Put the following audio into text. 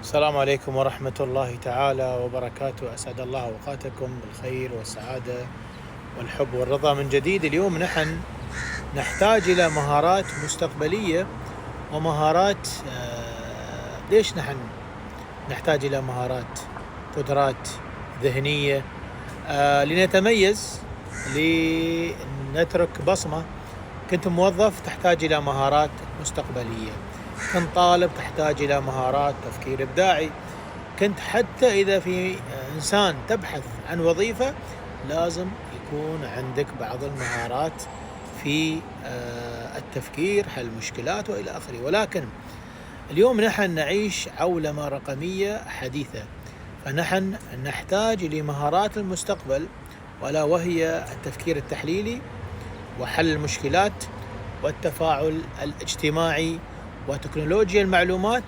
السلام عليكم ورحمة الله تعالى وبركاته. أسعد الله أوقاتكم بالخير والسعادة والحب والرضا من جديد. اليوم نحن نحتاج إلى مهارات مستقبلية ومهارات ليش نحن نحتاج إلى مهارات قدرات ذهنية لنتميز، لنترك بصمة. كنت موظف تحتاج إلى مهارات مستقبلية، كنت طالب تحتاج إلى مهارات تفكير إبداعي، كنت حتى إذا في إنسان تبحث عن وظيفة لازم يكون عندك بعض المهارات في التفكير، حل المشكلات وإلى آخره. ولكن اليوم نحن نعيش عولمة رقمية حديثة، فنحن نحتاج لمهارات المستقبل، ولا وهي التفكير التحليلي وحل المشكلات والتفاعل الاجتماعي وتكنولوجيا المعلومات